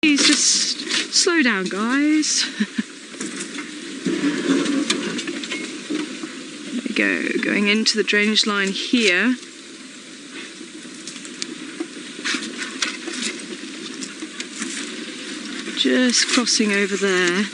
Please just slow down, guys. There we go, going into the drainage line here. Just crossing over there.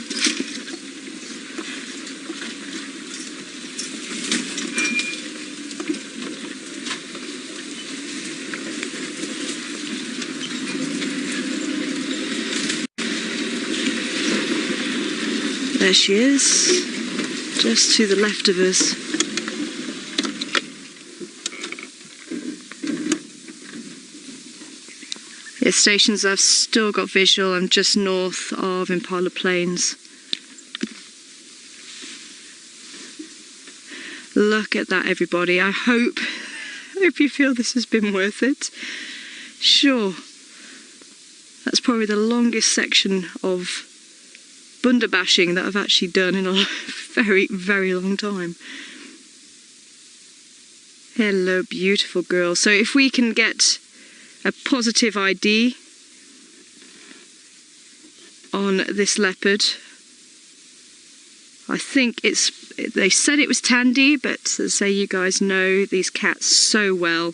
There she is, just to the left of us. Yeah, stations I've still got visual. I'm just north of Impala Plains. Look at that, everybody. I hope you feel this has been worth it. Sure, that's probably the longest section of bunda bashing that I've actually done in a very, very long time. Hello, beautiful girl. So if we can get a positive ID on this leopard, I think they said it was Tandy, but as I say, you guys know these cats so well.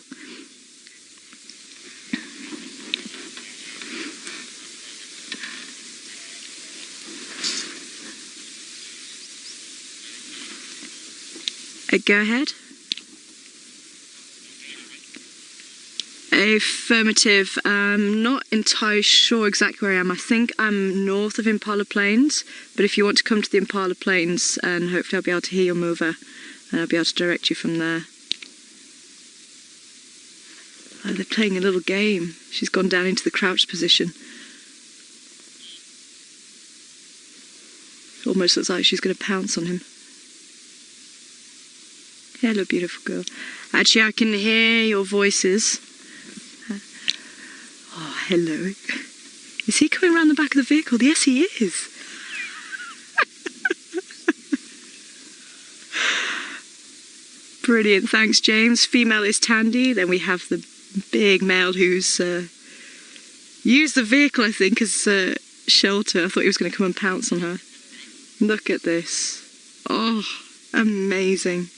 Go ahead. Affirmative. I'm not entirely sure exactly where I am. I think I'm north of Impala Plains, but if you want to come to the Impala Plains, and hopefully I'll be able to hear your mover and I'll be able to direct you from there. Oh, they're playing a little game. She's gone down into the crouched position. It almost looks like she's going to pounce on him. Hello, beautiful girl. Actually, I can hear your voices. Oh, hello. Is he coming around the back of the vehicle? Yes, he is. Brilliant. Thanks, James. Female is Tandy. Then we have the big male who's used the vehicle, I think, as shelter. I thought he was going to come and pounce on her. Look at this. Oh, amazing.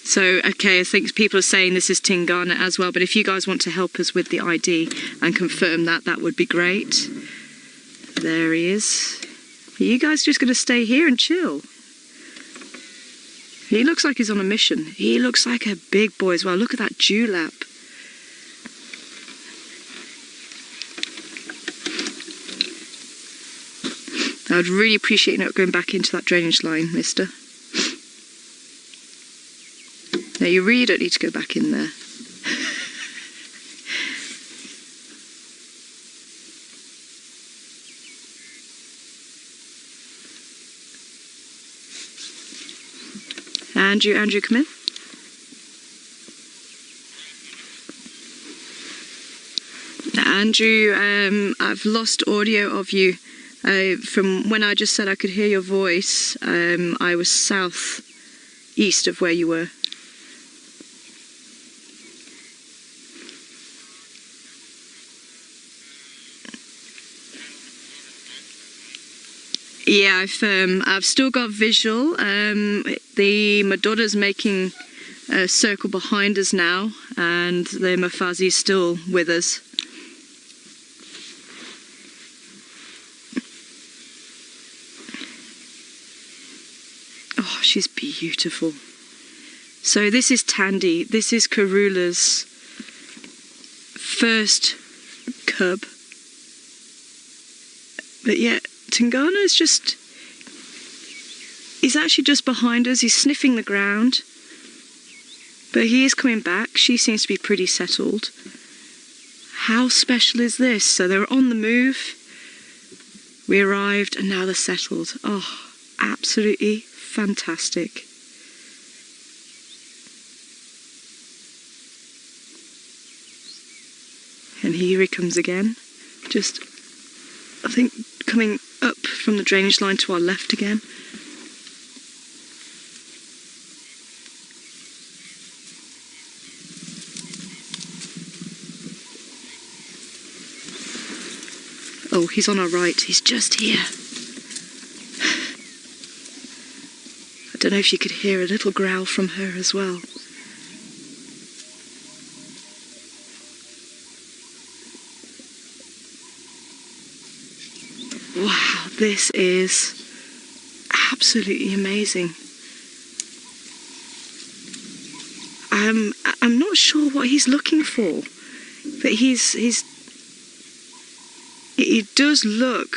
So, okay, I think people are saying this is Tingana as well, but if you guys want to help us with the ID and confirm that, that would be great. There he is. Are you guys just going to stay here and chill? He looks like he's on a mission. He looks like a big boy as well. Look at that dewlap. I would really appreciate you not going back into that drainage line, mister. No, you really don't need to go back in there. Andrew, come in. Andrew, I've lost audio of you. From when I just said I could hear your voice, I was south east of where you were. Yeah, I've still got visual. My daughter's making a circle behind us now, and the Mafazi's still with us. Oh, she's beautiful. So this is Tandy. This is Karula's first cub. But yeah, Tingana is just... he's actually just behind us. He's sniffing the ground. But he is coming back. She seems to be pretty settled. How special is this? So they were on the move. We arrived and now they're settled. Oh, absolutely fantastic. And here he comes again. Just, I think, coming up from the drainage line to our left again. Oh, he's on our right. He's just here. I don't know if you could hear a little growl from her as well. Wow, this is absolutely amazing. I'm not sure what he's looking for, but it does look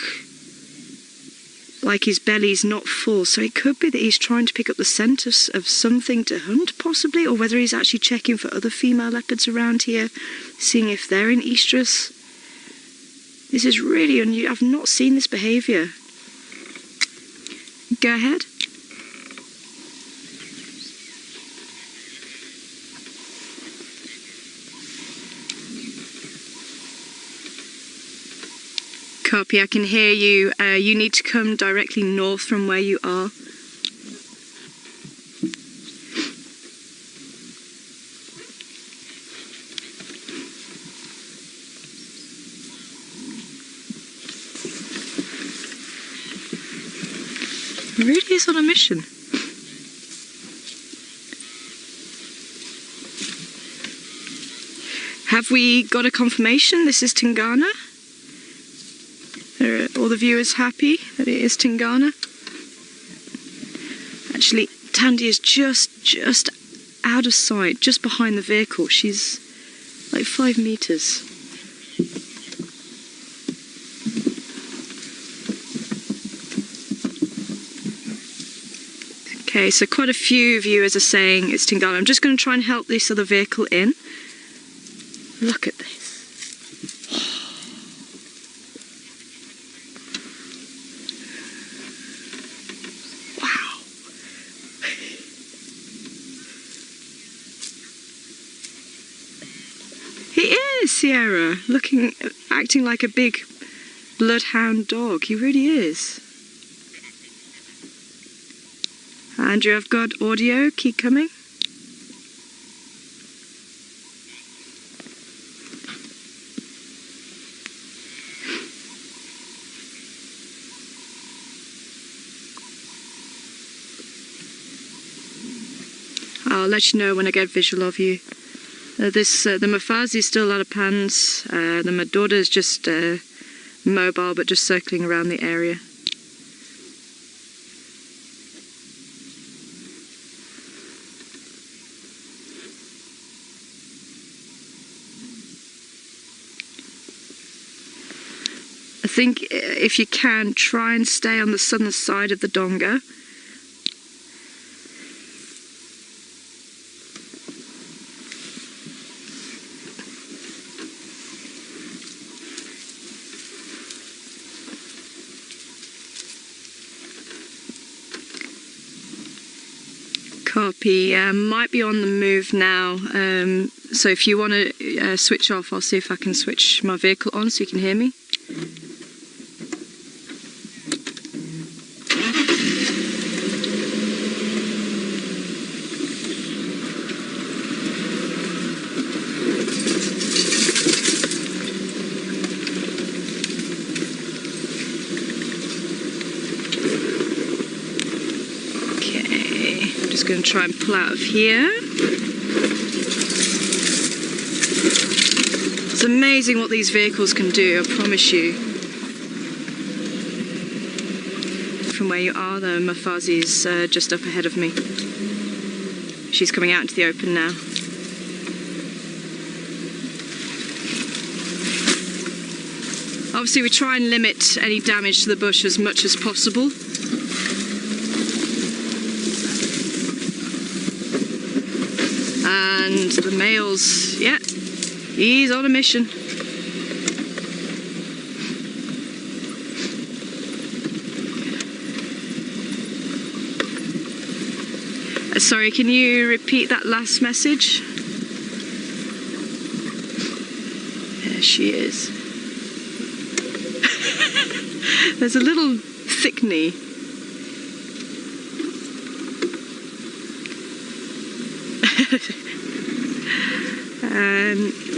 like his belly's not full, so it could be that he's trying to pick up the scent of something to hunt, possibly, or whether he's actually checking for other female leopards around here, seeing if they're in estrus. This is really unusual. I've not seen this behaviour. Go ahead. Copy, I can hear you. You need to come directly north from where you are. He really is on a mission. Have we got a confirmation this is Tingana? Are all the viewers happy that it is Tingana? Actually, Tandy is just out of sight, just behind the vehicle. She's like 5 meters. Okay, so quite a few viewers are saying it's Tingana. I'm just going to try and help this other vehicle in. Look at this. Wow. He is, Sierra, acting like a big bloodhound dog. He really is. Andrew, I've got audio. Keep coming. I'll let you know when I get visual of you. The Mafazi is still out of pans. The Madorda is just mobile, but just circling around the area. I think if you can, try and stay on the southern side of the donga. Copy. Might be on the move now. So if you want to switch off, I'll see if I can switch my vehicle on so you can hear me. Going to try and pull out of here. It's amazing what these vehicles can do, I promise you. From where you are, the Mafazi is just up ahead of me. She's coming out into the open now. Obviously we try and limit any damage to the bush as much as possible. And the males, yeah, he's on a mission. Sorry, can you repeat that last message? There she is. There's a little thick knee.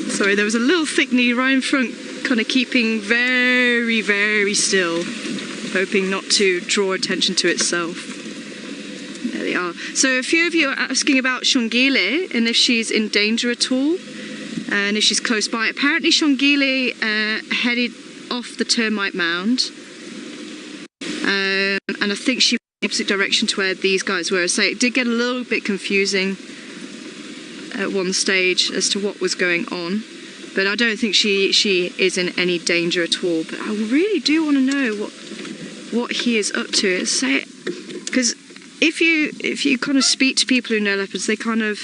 Sorry, there was a little thick knee right in front, kind of keeping very very, very still, hoping not to draw attention to itself. There they are. So a few of you are asking about Shongile and if she's in danger at all, and if she's close by. Apparently Shongile headed off the termite mound, and I think she went in the opposite direction to where these guys were. So it did get a little bit confusing at one stage as to what was going on, but I don't think she is in any danger at all. But I really do want to know what he is up to. Say, because if you kind of speak to people who know leopards, they kind of,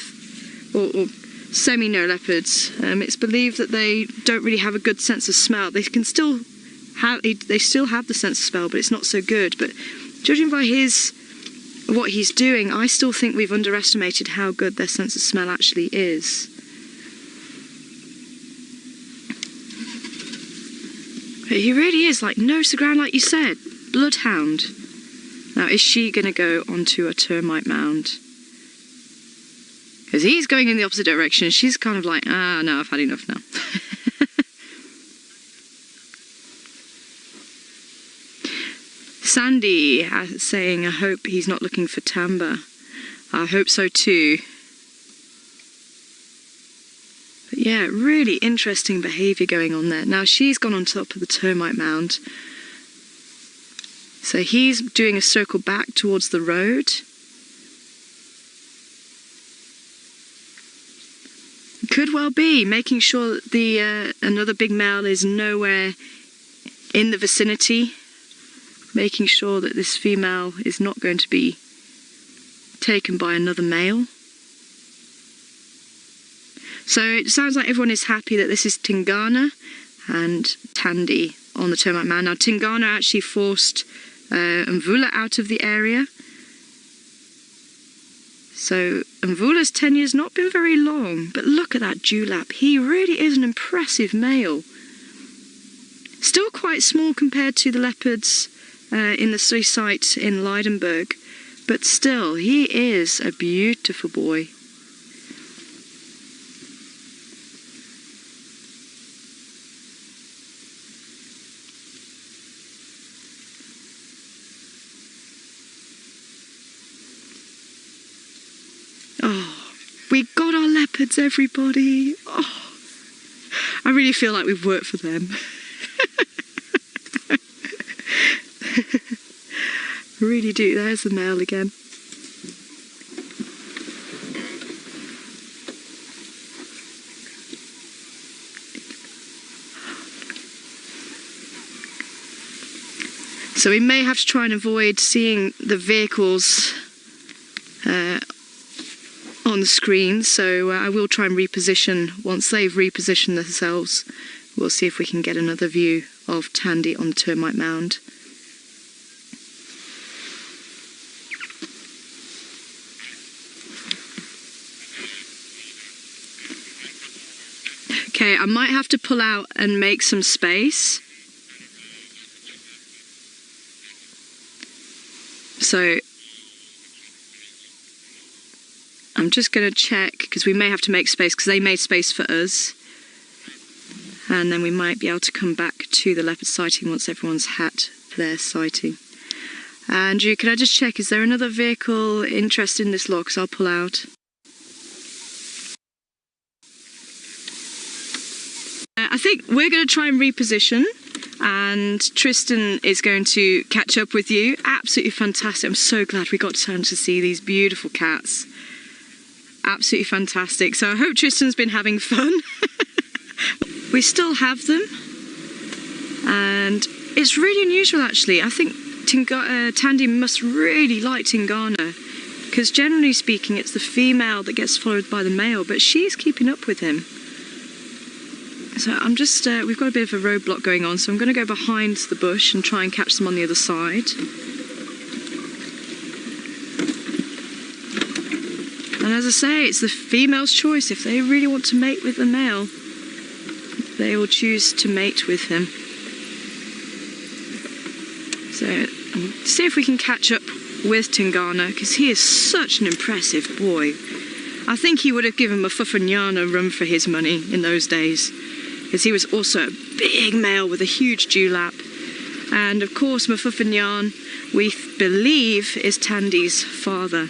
or semi-know leopards, it's believed that they don't really have a good sense of smell. They still have the sense of smell, but it's not so good. But judging by what he's doing, I still think we've underestimated how good their sense of smell actually is. But he really is like nose to ground, like you said, bloodhound. Now, is she going to go onto a termite mound? Because he's going in the opposite direction. She's kind of like, no, I've had enough now. Sandy saying, I hope he's not looking for Tamba. I hope so too. But yeah, really interesting behaviour going on there. Now she's gone on top of the termite mound. So he's doing a circle back towards the road. Could well be making sure that the another big male is nowhere in the vicinity. Making sure that this female is not going to be taken by another male. So it sounds like everyone is happy that this is Tingana and Tandy on the termite mound. Now Tingana actually forced Mvula out of the area. So Mvula's tenure's not been very long, but look at that dewlap. He really is an impressive male. Still quite small compared to the leopards in the sea site in Leidenburg, but still, he is a beautiful boy. Oh, we got our leopards, everybody. Oh, I really feel like we've worked for them. Really do. There's the male again. So we may have to try and avoid seeing the vehicles on the screen, so I will try and reposition. Once they've repositioned themselves, we'll see if we can get another view of Tandy on the termite mound. Okay, I might have to pull out and make some space. So I'm just going to check, because we may have to make space, because they made space for us. And then we might be able to come back to the leopard sighting once everyone's had their sighting. Andrew, can I just check, is there another vehicle interested in this log? Because I'll pull out. I think we're going to try and reposition, and Tristan is going to catch up with you. Absolutely fantastic. I'm so glad we got time to see these beautiful cats. Absolutely fantastic. So I hope Tristan's been having fun. We still have them, and it's really unusual actually. I think Tandy must really like Tingana, because generally speaking it's the female that gets followed by the male, but she's keeping up with him. So I'm just, we've got a bit of a roadblock going on, so I'm going to go behind the bush and try and catch them on the other side. And as I say, it's the female's choice. If they really want to mate with the male, they will choose to mate with him. So, see if we can catch up with Tingana, because he is such an impressive boy. I think he would have given a Fufanyana run for his money in those days. because he was also a big male with a huge dewlap. And of course, Mafuffinyan, we believe, is Tandy's father.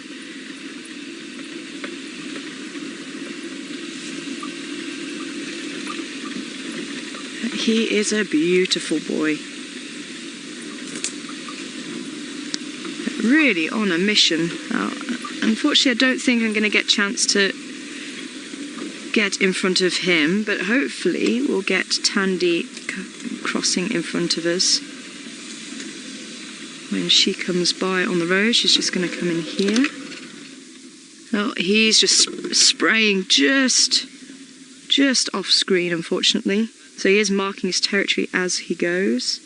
He is a beautiful boy. Really on a mission. Unfortunately, I don't think I'm going to get a chance to get in front of him, but hopefully we'll get Tandy crossing in front of us. When she comes by on the road, she's just going to come in here. Oh, he's just spraying just off screen, unfortunately. So he is marking his territory as he goes.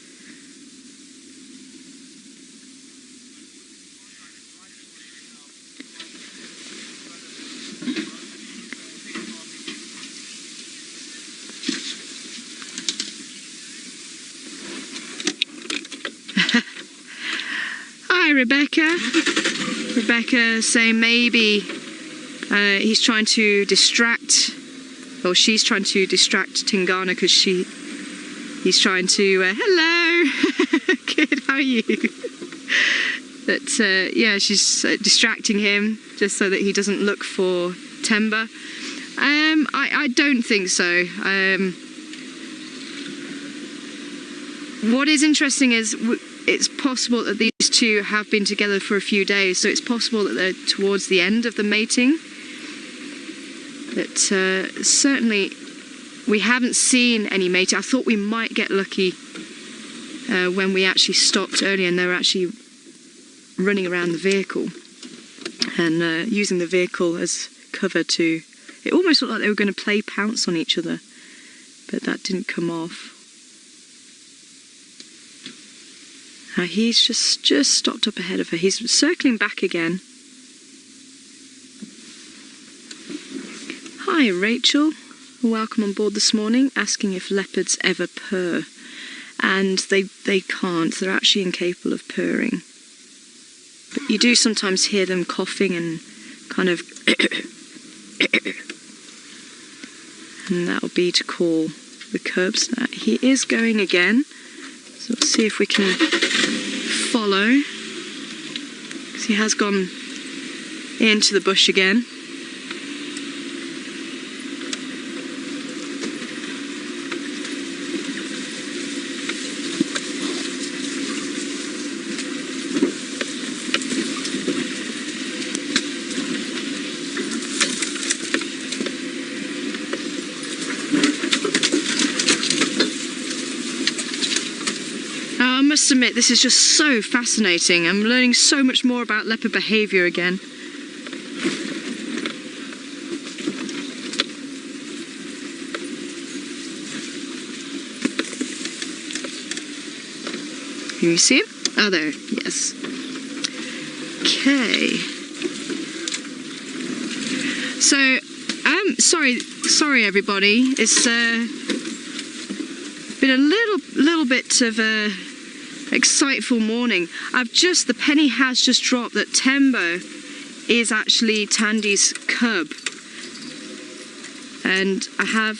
Hi, Rebecca. Rebecca saying maybe he's trying to distract, or she's trying to distract Tingana because he's trying to, hello, good, how are you? But yeah, she's distracting him just so that he doesn't look for timber. I don't think so. What is interesting is it's possible that these two have been together for a few days, so it's possible that they're towards the end of the mating. But certainly we haven't seen any mating. I thought we might get lucky when we actually stopped earlier and they were actually running around the vehicle and using the vehicle as cover to... It almost looked like they were going to play pounce on each other, but that didn't come off. He's just stopped up ahead of her. He's circling back again. Hi, Rachel. Welcome on board this morning, asking if leopards ever purr. And they can't. They're actually incapable of purring. But you do sometimes hear them coughing and kind of... and that'll be to call the cubs. He is going again. So let's see if we can follow. Because he has gone into the bush again. I must admit, this is just so fascinating. I'm learning so much more about leopard behaviour again. Can you see him? Oh, there. Yes. Okay. So, sorry everybody. It's been a little bit of a exciteful morning. The penny has just dropped that Tembo is actually Tandy's cub, and I have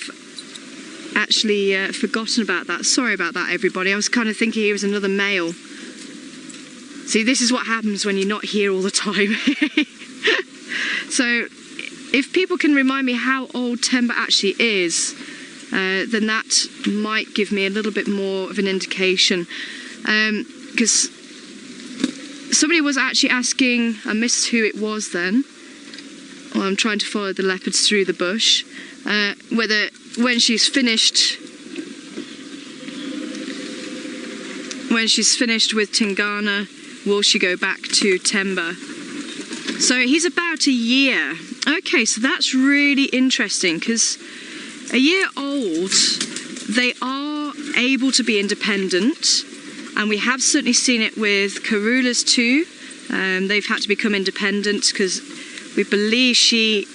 actually forgotten about that. Sorry about that, everybody. I was kind of thinking he was another male. See, this is what happens when you're not here all the time. So if people can remind me how old Tembo actually is, then that might give me a little bit more of an indication. Because somebody was actually asking, I missed who it was then, well, I'm trying to follow the leopards through the bush, whether when she's finished with Tingana, will she go back to Temba? So he's about a year. Okay, so that's really interesting, because a year old, they are able to be independent. And we have certainly seen it with Karulas too. They've had to become independent because we believe she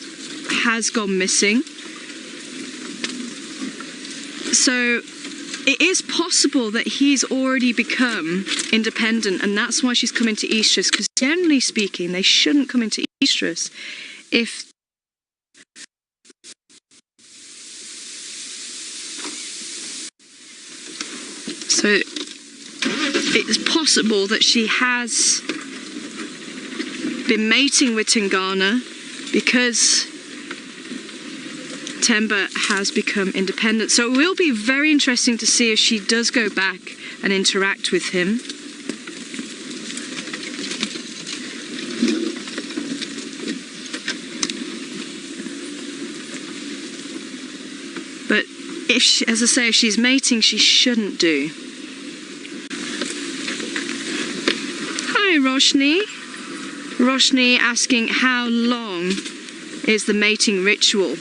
has gone missing. So it is possible that he's already become independent, and that's why she's coming to estrus, because generally speaking, they shouldn't come into estrus if So it's possible that she has been mating with Tingana because Temba has become independent. So it will be very interesting to see if she does go back and interact with him. But if she, as I say, if she's mating, she shouldn't do. Hi, Roshni. Roshni asking how long is the mating ritual,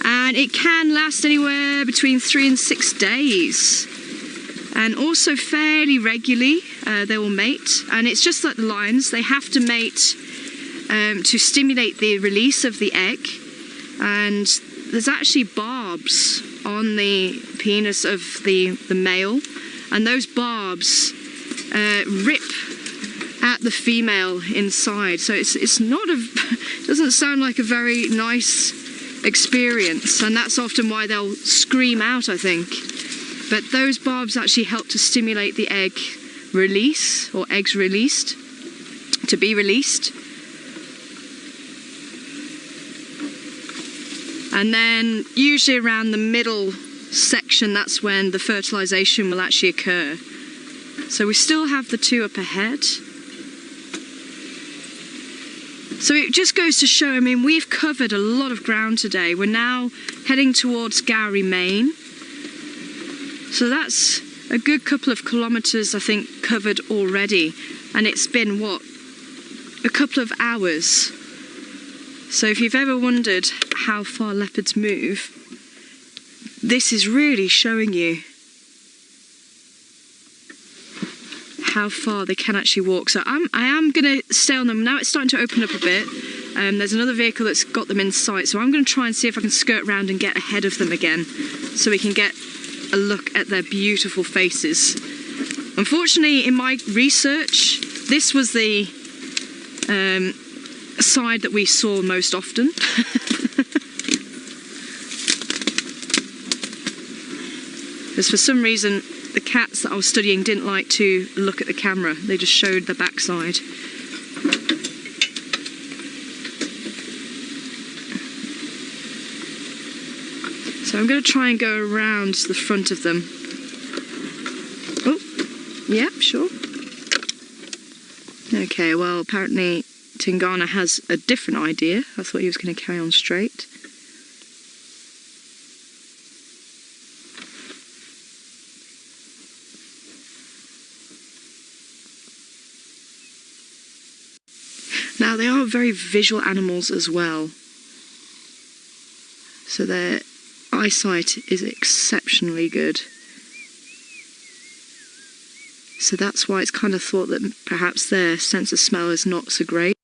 and it can last anywhere between 3 and 6 days, and also fairly regularly they will mate. And it's just like the lions, they have to mate to stimulate the release of the egg, and there's actually barbs on the penis of the male, and those barbs rip at the female inside. So it's not a doesn't sound like a very nice experience, and that's often why they'll scream out, I think. But those barbs actually help to stimulate the egg release, or eggs released, to be released. And then usually around the middle section, that's when the fertilization will actually occur. So we still have the 2 up ahead. So it just goes to show, I mean, we've covered a lot of ground today. We're now heading towards Gowrie, Maine. So that's a good couple of kilometres, I think, covered already. And it's been, what, a couple of hours. So if you've ever wondered how far leopards move, this is really showing you how far they can actually walk. So I am going to stay on them. Now it's starting to open up a bit. There's another vehicle that's got them in sight, so I'm going to try and see if I can skirt around and get ahead of them again, so we can get a look at their beautiful faces. Unfortunately, in my research, this was the side that we saw most often. Because for some reason the cats that I was studying didn't like to look at the camera, they just showed the backside. So I'm going to try and go around the front of them. Oh, yeah, sure. Okay, well, apparently Tingana has a different idea. I thought he was going to carry on straight. Now, they are very visual animals as well. So their eyesight is exceptionally good. So that's why it's kind of thought that perhaps their sense of smell is not so great.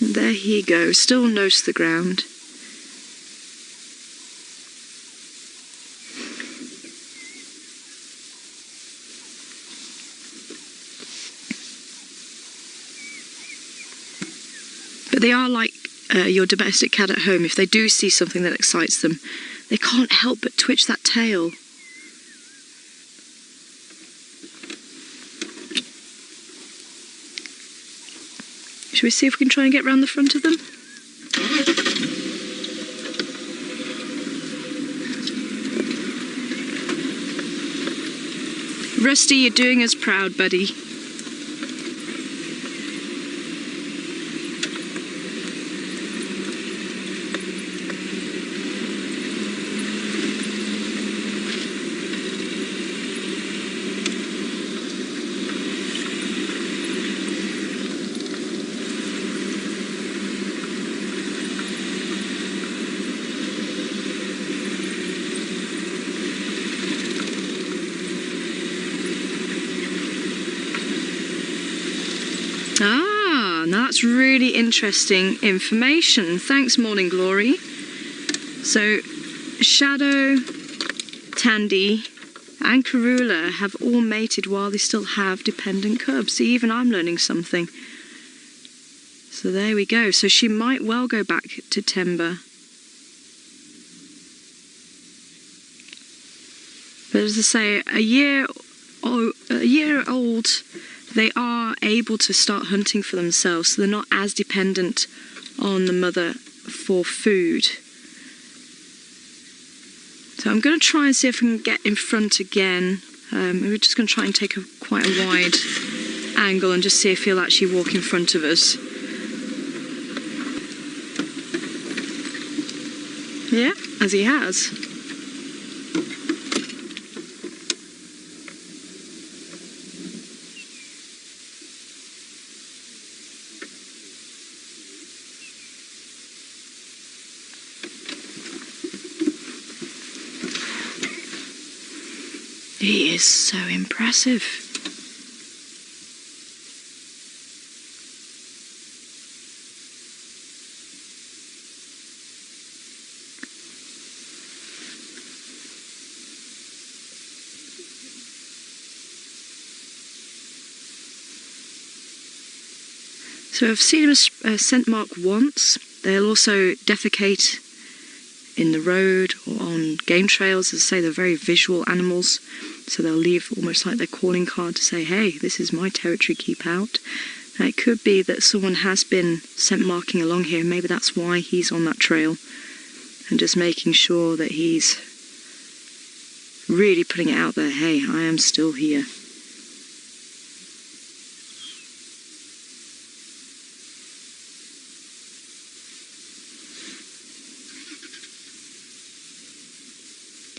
And there he goes, still nose to the ground. But they are like your domestic cat at home. If they do see something that excites them, they can't help but twitch that tail. Should we see if we can try and get round the front of them? Rusty, you're doing us proud, buddy. Now that's really interesting information. Thanks, Morning Glory. So Shadow, Tandy and Kruger have all mated while they still have dependent cubs. See, even I'm learning something. So there we go. So she might well go back to Temba. But as I say, a year old, they are able to start hunting for themselves, so they're not as dependent on the mother for food. So I'm going to try and see if I can get in front again. We're just going to try and take quite a wide angle and just see if he'll actually walk in front of us. Yeah, as he has. He is so impressive. So I've seen him scent mark once. They'll also defecate in the road or on game trails. As I say, they're very visual animals, so they'll leave almost like their calling card to say, hey, this is my territory, keep out. Now, it could be that someone has been scent marking along here, maybe that's why he's on that trail, and just making sure that he's really putting it out there, hey, I am still here.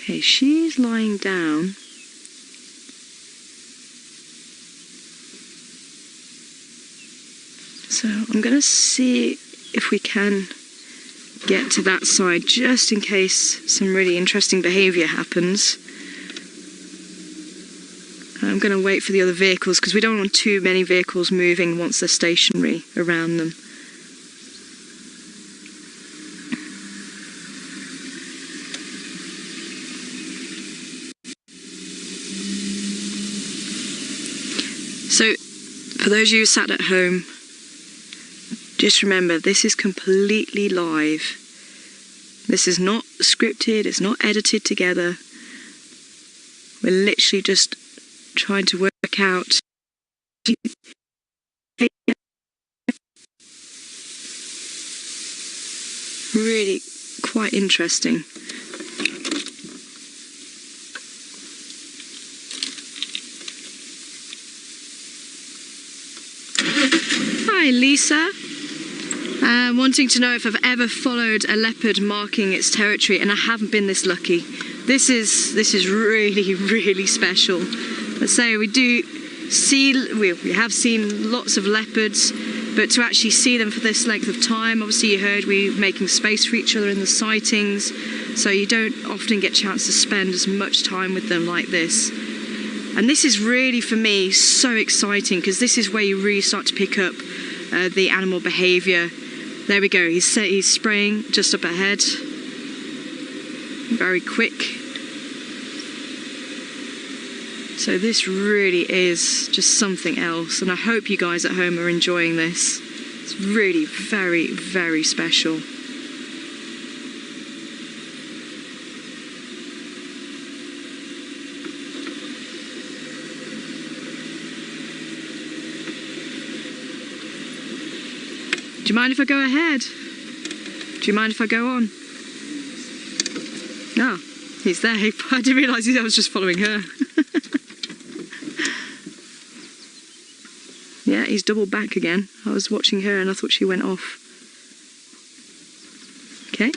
Okay, she's lying down. So I'm going to see if we can get to that side, just in case some really interesting behaviour happens. I'm going to wait for the other vehicles, because we don't want too many vehicles moving once they're stationary around them. So, for those of you who sat at home, just remember, this is completely live. This is not scripted, it's not edited together. We're literally just trying to work out really quite interesting. Hi Lisa, wanting to know if I've ever followed a leopard marking its territory, and I haven't been this lucky. This is really, really special. Let's say we have seen lots of leopards, but to actually see them for this length of time, obviously you heard we're making space for each other in the sightings, so you don't often get a chance to spend as much time with them like this. And this is really, for me, so exciting, because this is where you really start to pick up the animal behaviour. There we go, he's spraying just up ahead. Very quick. So this really is just something else, and I hope you guys at home are enjoying this. It's really very, very special. Do you mind if I go ahead? Do you mind if I go on? No, he's there. I didn't realise I was just following her. Yeah, he's doubled back again. I was watching her and I thought she went off. Okay.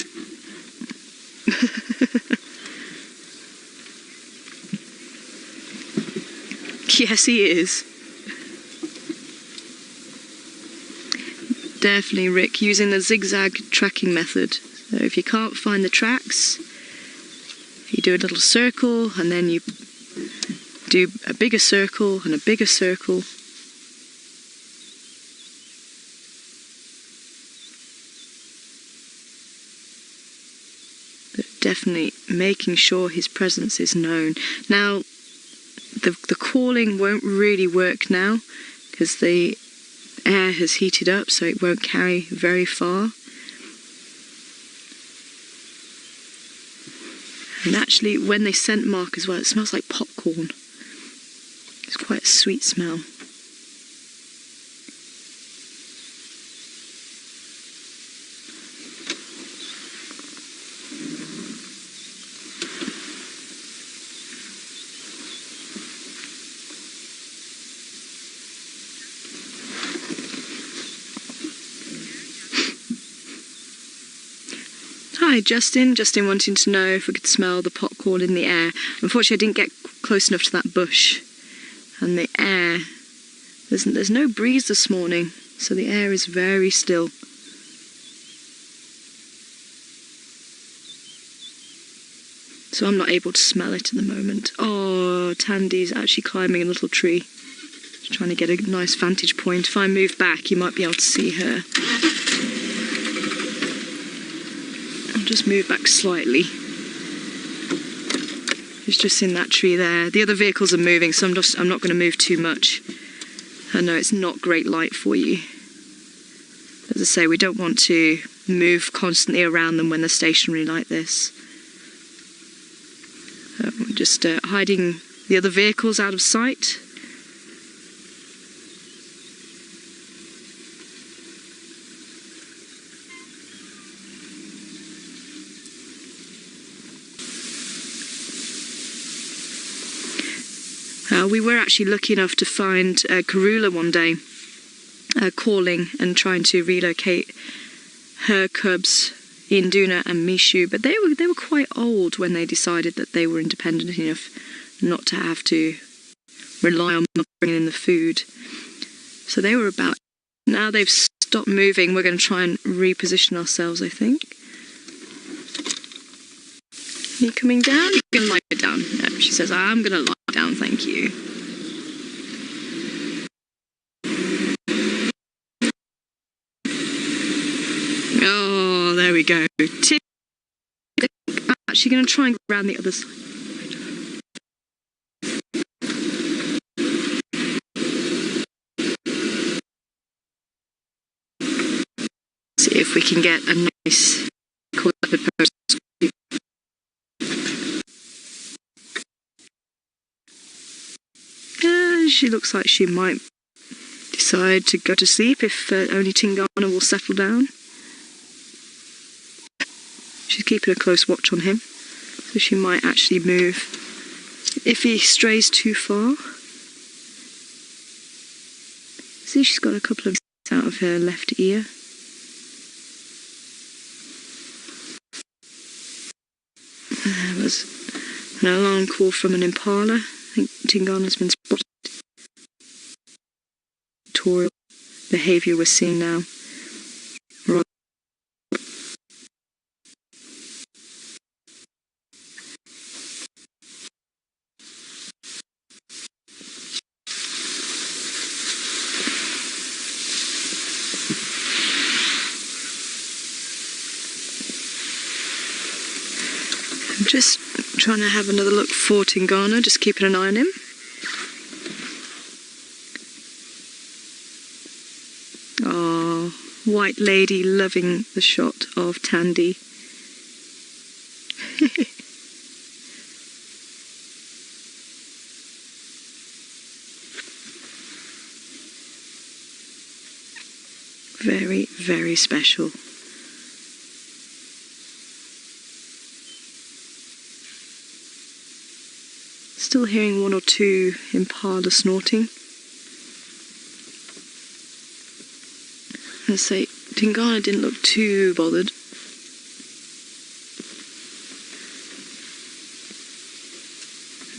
Yes, he is. Definitely, Rick, using the zigzag tracking method. So if you can't find the tracks, you do a little circle and then you do a bigger circle and a bigger circle. But definitely making sure his presence is known. Now, the calling won't really work now because the air has heated up, so it won't carry very far. And actually, when they scent mark as well, it smells like popcorn. It's quite a sweet smell. Hi, Justin. Justin wanting to know if we could smell the popcorn in the air. Unfortunately, I didn't get close enough to that bush. And the air, there's no breeze this morning, so the air is very still. So I'm not able to smell it at the moment. Oh, Tandy's actually climbing a little tree. She's trying to get a nice vantage point. If I move back, you might be able to see her. I'll just move back slightly. She's just in that tree there. The other vehicles are moving, so I'm not going to move too much. I know it's not great light for you. As I say, we don't want to move constantly around them when they're stationary like this. We're just hiding the other vehicles out of sight. We were actually lucky enough to find Kruger one day, calling and trying to relocate her cubs, Induna and Mishu, but they were quite old when they decided that they were independent enough not to have to rely on bringing in the food. So they were about, now they've stopped moving, we're going to try and reposition ourselves, I think. Are you coming down? You're going to lie down. Yeah, she says, I'm going to lie down, thank you. Oh, there we go. I'm actually going to try and go around the other side. See if we can get a nice leopard pose. She looks like she might decide to go to sleep if only Tingana will settle down. She's keeping a close watch on him, so she might actually move if he strays too far. See, she's got a couple of out of her left ear. There was an alarm call from an impala. I think Tingana's been spotted. Territorial behaviour we're seeing now. Right. I'm just trying to have another look for Tingana, just keeping an eye on him. Oh, white lady loving the shot of Tandy. Very, very special. Still hearing one or two impala snorting. I say, Tingana didn't look too bothered.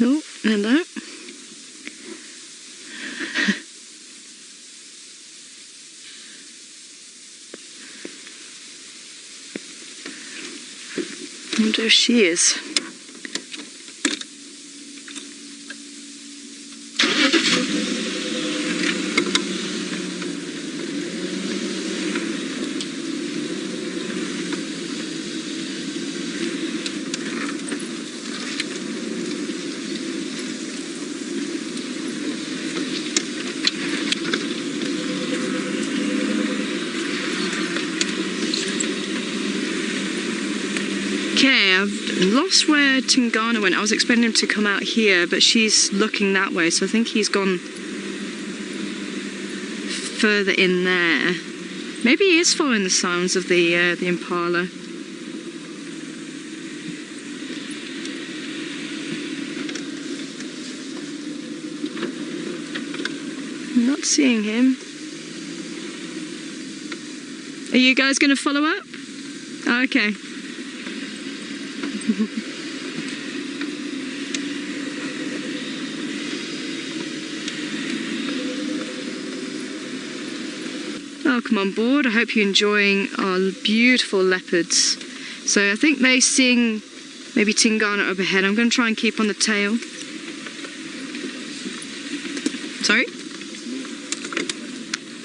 Oh, hello. I wonder if she is. Okay, Lost where Tingana went. I was expecting him to come out here, but she's looking that way, so I think he's gone further in there. Maybe he is following the sounds of the impala. I'm not seeing him. Are you guys going to follow up? Oh, okay. Welcome on board. I hope you're enjoying our beautiful leopards. So I think they're seeing maybe Tingana overhead. I'm going to try and keep on the tail. Sorry?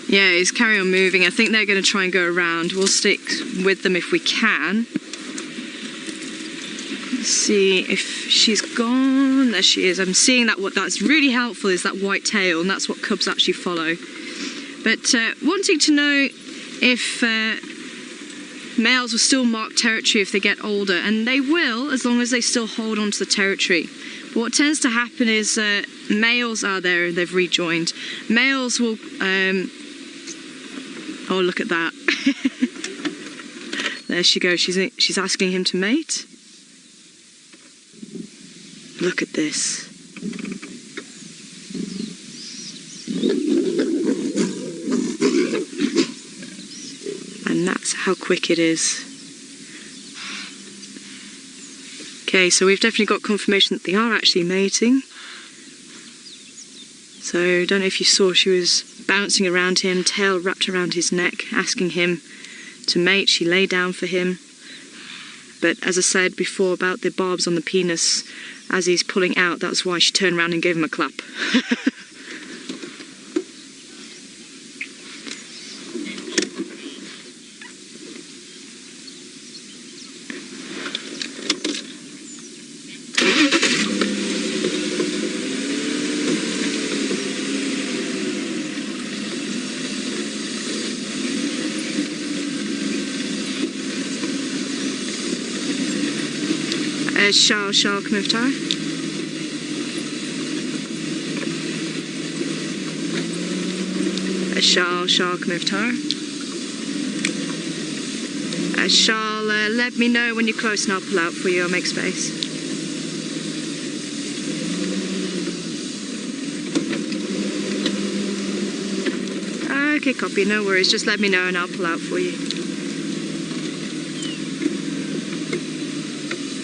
Yeah, he's carry on moving. I think they're going to try and go around. We'll stick with them if we can. Let's see if she's gone. There she is. I'm seeing that. What that's really helpful is that white tail, and that's what cubs actually follow. But wanting to know if males will still mark territory if they get older, and they will as long as they still hold on to the territory. But what tends to happen is males are there and they've rejoined. Males will... oh, look at that. There she goes. She's asking him to mate. Look at this. And that's how quick it is. Okay, so we've definitely got confirmation that they are actually mating. So, don't know if you saw, she was bouncing around him, tail wrapped around his neck, asking him to mate. She lay down for him. But as I said before about the barbs on the penis, as he's pulling out, that's why she turned around and gave him a clap. Shall come over, Tara. Shall come over, Tara. Shall let me know when you're close and I'll pull out for you. I'll make space. Okay, copy. No worries. Just let me know and I'll pull out for you.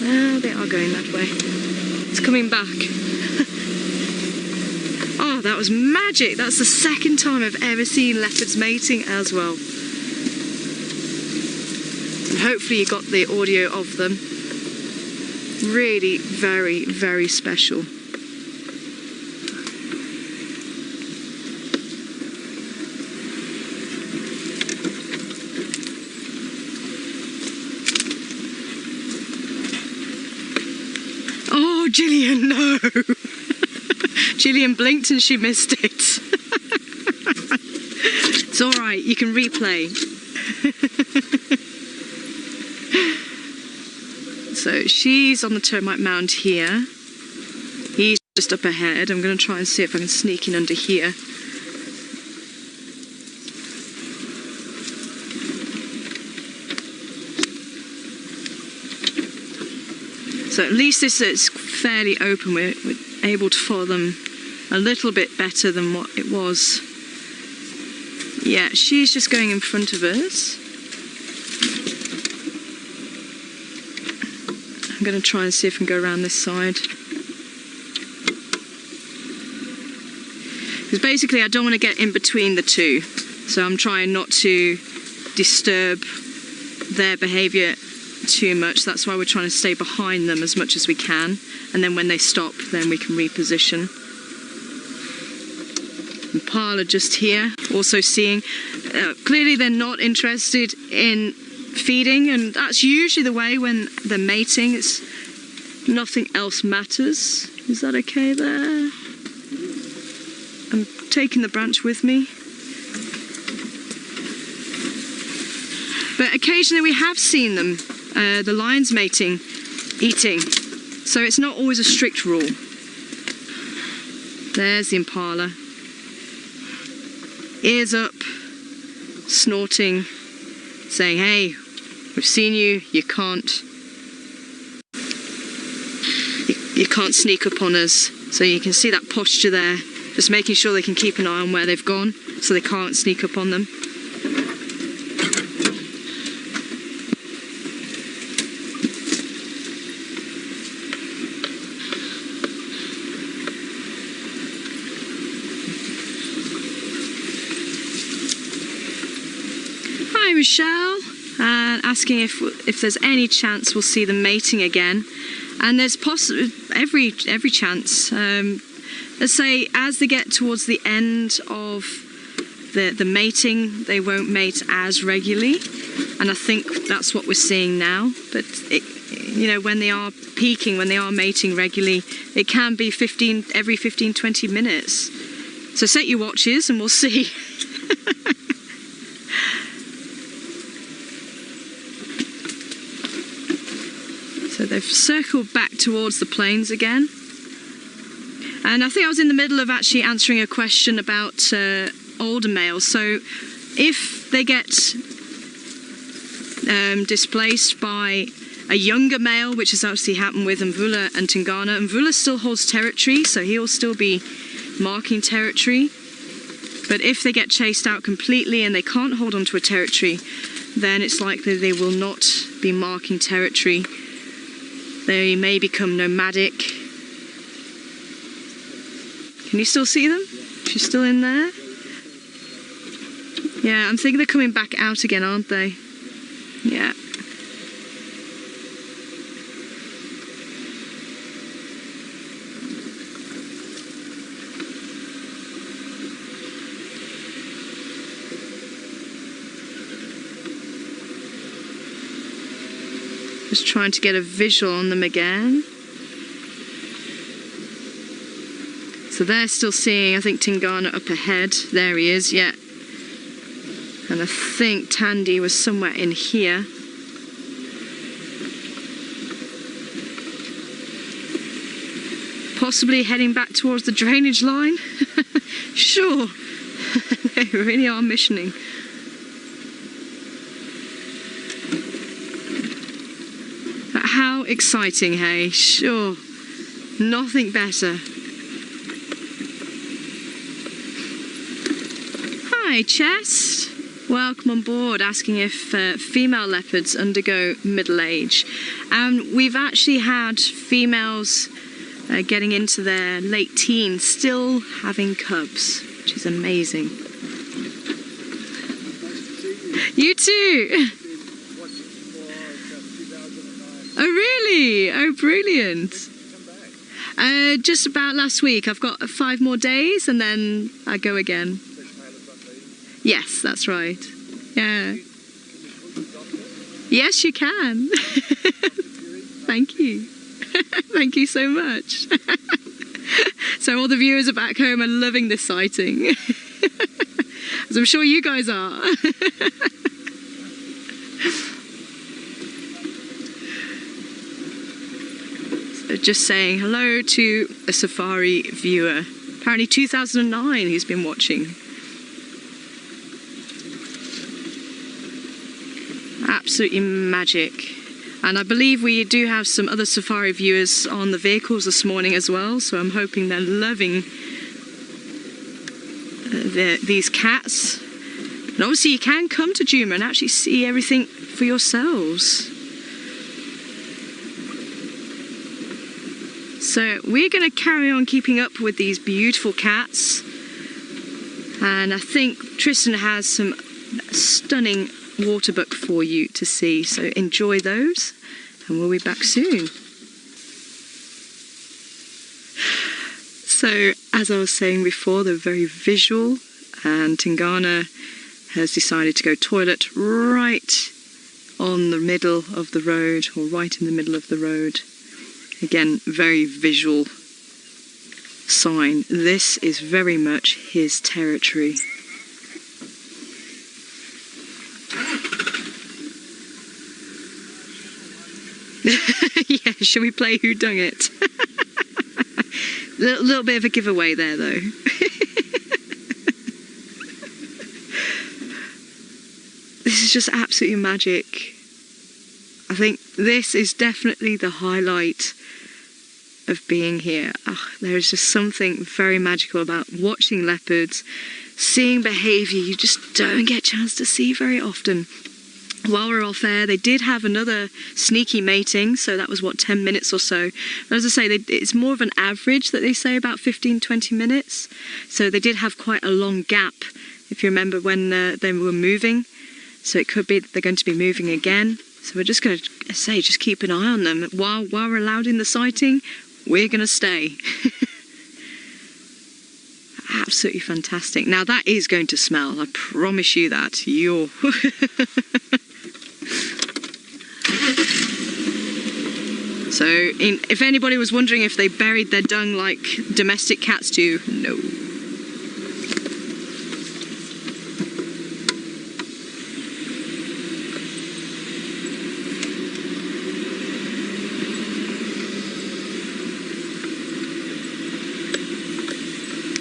Oh, they are going that way. It's coming back. Oh, that was magic. That's the second time I've ever seen leopards mating as well. And hopefully you got the audio of them. Really very, very special. Gillian, no! Gillian blinked and she missed it. It's alright, you can replay. So she's on the termite mound here. He's just up ahead. I'm going to try and see if I can sneak in under here. So at least this is fairly open. We're able to follow them a little bit better than what it was. Yeah, she's just going in front of us. I'm going to try and see if I can go around this side. Because basically I don't want to get in between the two. So I'm trying not to disturb their behaviour too much. That's why we're trying to stay behind them as much as we can, and then when they stop then we can reposition. Impala just here, also seeing clearly they're not interested in feeding, and that's usually the way when they're mating. It's nothing else matters. Is that okay there? I'm taking the branch with me. But occasionally we have seen them, the lions mating, eating. So it's not always a strict rule. There's the impala. Ears up, snorting, saying, hey, we've seen you, you can't sneak up on us. So you can see that posture there, just making sure they can keep an eye on where they've gone so they can't sneak up on them. Hi Michelle, and asking if there's any chance we'll see them mating again, and there's every chance. Let's say as they get towards the end of the mating, they won't mate as regularly, and I think that's what we're seeing now. But you know, when they are peaking, when they are mating regularly, it can be every 15-20 minutes. So set your watches and we'll see. So they've circled back towards the plains again. And I think I was in the middle of actually answering a question about older males. So if they get displaced by a younger male, which has actually happened with Mvula and Tingana, Mvula still holds territory, so he'll still be marking territory. But if they get chased out completely and they can't hold on to a territory, then it's likely they will not be marking territory. They may become nomadic. Can you still see them? She's still in there? Yeah, I'm thinking they're coming back out again, aren't they? Yeah. Just trying to get a visual on them again. So they're still seeing, I think, Tingana up ahead. There he is, yeah. And I think Tandy was somewhere in here. Possibly heading back towards the drainage line. Sure. They really are missioning. How exciting, hey? Sure. Nothing better. Hi, Chest. Welcome on board, asking if female leopards undergo middle age. And we've actually had females getting into their late teens, still having cubs, which is amazing. You too. Oh really? Oh brilliant. Just about last week. I've got 5 more days and then I go again. Yes, that's right. Yeah. Yes, you can. Thank you. Thank you so much. So all the viewers are back home and loving this sighting. As I'm sure you guys are. So just saying hello to a safari viewer. Apparently 2009 who's been watching. Absolutely magic. And I believe we do have some other safari viewers on the vehicles this morning as well, so I'm hoping they're loving these cats. And obviously you can come to Djuma and actually see everything for yourselves. So we're going to carry on keeping up with these beautiful cats, and I think Tristan has some stunning waterbuck for you to see, so enjoy those and we'll be back soon. So as I was saying before, they're very visual, and Tingana has decided to go toilet right on the middle of the road, or right in the middle of the road. Again, very visual sign. This is very much his territory. Yeah, shall we play Who Done It? Little bit of a giveaway there, though. This is just absolutely magic. I think this is definitely the highlight of being here. Oh, there is just something very magical about watching leopards, seeing behaviour you just don't get a chance to see very often. While we're off air, they did have another sneaky mating, so that was, what, 10 minutes or so. But as I say, it's more of an average that they say, about 15-20 minutes. So they did have quite a long gap, if you remember, when they were moving. So it could be that they're going to be moving again. So we're just going to say, just keep an eye on them. While we're allowed in the sighting, we're going to stay. Absolutely fantastic. Now that is going to smell, I promise you that. So if anybody was wondering if they buried their dung like domestic cats do, no.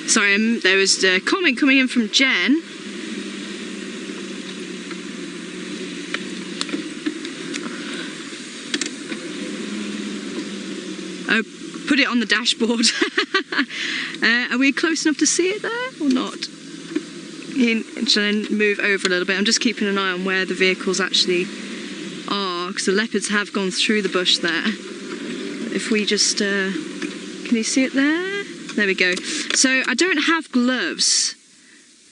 Sorry, there was a comment coming in from Jen. Oh, put it on the dashboard. Are we close enough to see it there or not? Should I move over a little bit? I'm just keeping an eye on where the vehicles actually are, because the leopards have gone through the bush there. If we just, can you see it there? There we go. So I don't have gloves,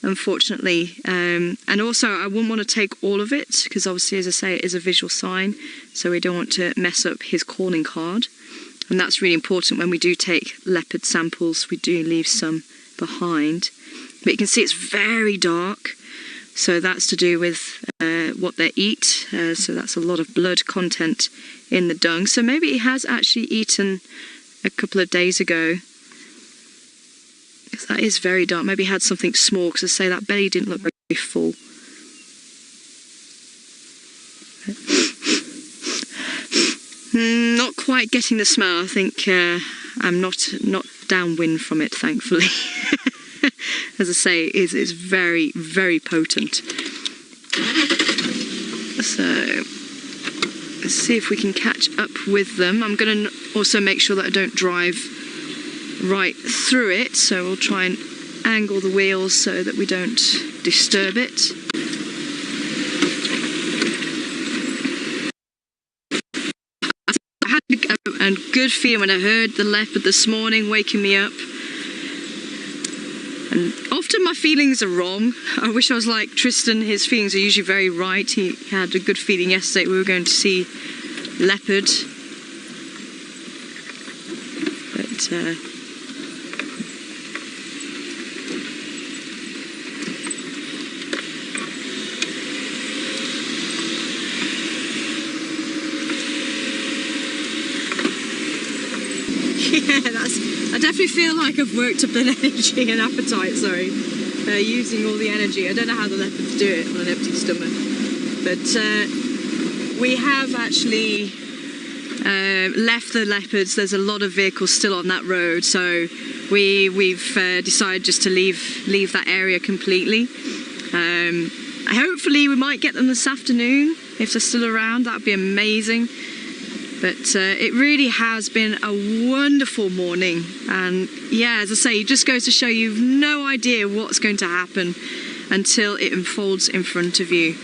unfortunately, and also I wouldn't want to take all of it, because obviously, as I say, it is a visual sign, so we don't want to mess up his calling card. And that's really important when we do take leopard samples. We do leave some behind. But you can see it's very dark, so that's to do with what they eat. So that's a lot of blood content in the dung. So maybe he has actually eaten a couple of days ago. That is very dark. Maybe he had something small, because I say that belly didn't look very full. Not quite getting the smell. I think I'm not downwind from it, thankfully. As I say, it's very, very potent. So let's see if we can catch up with them. I'm going to also make sure that I don't drive right through it, so we'll try and angle the wheels so that we don't disturb it. I had a good feeling when I heard the leopard this morning waking me up, and often my feelings are wrong. I wish I was like Tristan. His feelings are usually very right. He had a good feeling yesterday we were going to see leopard, but yeah, I definitely feel like I've worked up an energy and appetite, sorry, using all the energy. I don't know how the leopards do it on an empty stomach, but we have actually left the leopards. There's a lot of vehicles still on that road, so we've decided just to leave that area completely. Hopefully we might get them this afternoon if they're still around. That would be amazing. But it really has been a wonderful morning, and yeah, as I say, it just goes to show you've no idea what's going to happen until it unfolds in front of you.